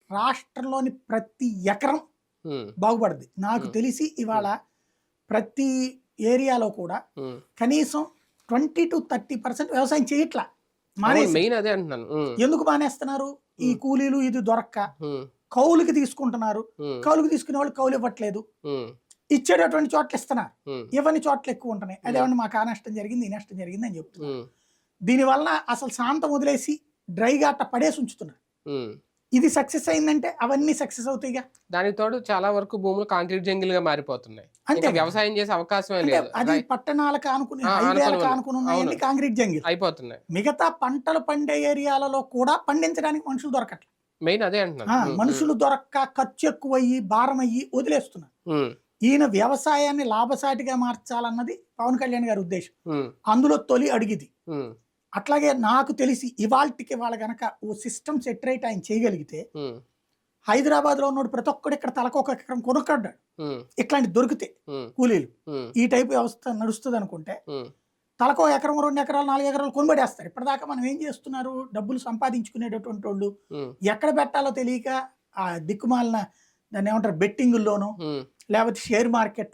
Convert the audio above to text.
రాష్ట్రంలోని ప్రతి ఎకరం ఉమ్, బాగుపడుద్ది. నాకు ఉమ్, తెలిసి ఇవాళ ప్రతి ఏరియాలో కూడా ఉమ్. కనీసం 20-30% వ్యవసాయం చేయట్లా, అవును, మానేసి. మెయిన్ అదే అంటున్నాను. ఎందుకు మానేస్తున్నారు? ఈ ఉమ్, కూలీలు ఇది దొరక్క ఉమ్, కౌలుకి తీసుకుంటున్నారు. ఉమ్, కౌలుకి తీసుకునే వాళ్ళు కౌలు ఇవ్వట్లేదు, ఉమ్, ఇచ్చేటటువంటి చోట్ల ఇస్తున్నారు, ఉమ్, ఇవ్వని చోట్ల ఎక్కువ ఉంటున్నాయి. ఉమ్, అదేమన్నా మాకు ఆ నష్టం జరిగింది ఈ నష్టం జరిగింది అని చెప్తున్నారు. ఉమ్, దీనివల్ల అసలు శాంతం వదిలేసి డ్రైగా అట్ట పడేసి ఉంచుతున్నారు. ఉమ్. ఇది సక్సెస్ అయిందంటే అవన్నీ సక్సెస్ అవుతాయిగా. దానికి తోడు చాలా వరకు భూములు కాంక్రీట్ జంగిల్గా మారిపోతున్నాయి. అంతే ఇంకా కదా. వ్యవసాయం చేసే అవకాశమే అంటే లేదు. అది పట్టణాలకు ఆనుకుని అనుకోని హైవేలకు ఉన్నాయి. ఆనుకుని అవును, ఉన్నాయన్నీ కాంక్రీట్ జంగిల్. అయిపోతున్నాయి. మిగతా పంటలు పండే ఏరియాలలో కూడా పండించడానికి మనుషులు దొరకట్లేదు. మెయిన్ అదే అంటున్నాను. మనుషులు దొరక్క ఖర్చు ఎక్కువయ్యి భారం అయ్యి వదిలేస్తున్నారు. ఉమ్, ఈయన వ్యవసాయాన్ని లాభసాటిగా మార్చాలన్నది పవన్ కళ్యాణ్ గారి ఉద్దేశం. ఉమ్, అందులో తొలి అడిగిది. ఉమ్, అట్లాగే నాకు తెలిసి ఇవాళకి వాళ్ళ గనక ఓ సిస్టమ్ సెట్ రైట్ ఆయన చేయగలిగితే, ఉమ్, హైదరాబాద్లో ఉన్నోడు ప్రతి ఒక్కడు ఇక్కడ తలకొక ఎకరం కొనుక్కుంటాడు. ఉమ్, ఇట్లాంటి దొరికితే ఉమ్, కూలీలు ఉమ్, ఈ టైపు వ్యవస్థ నడుస్తుంది అనుకుంటే ఉమ్, తలకో ఎకరం 2 ఎకరాలు 4 ఎకరాలు కొనిపడేస్తారు. ఇప్పటిదాకా మనం ఏం చేస్తున్నారు? డబ్బులు సంపాదించుకునేటటువంటి వాళ్ళు ఉమ్, ఎక్కడ పెట్టాలో తెలియక ఆ దిక్కుమాలిన దాన్ని ఏమంటారు బెట్టింగుల్లోనూ ఉమ్. లేకపోతే షేర్ మార్కెట్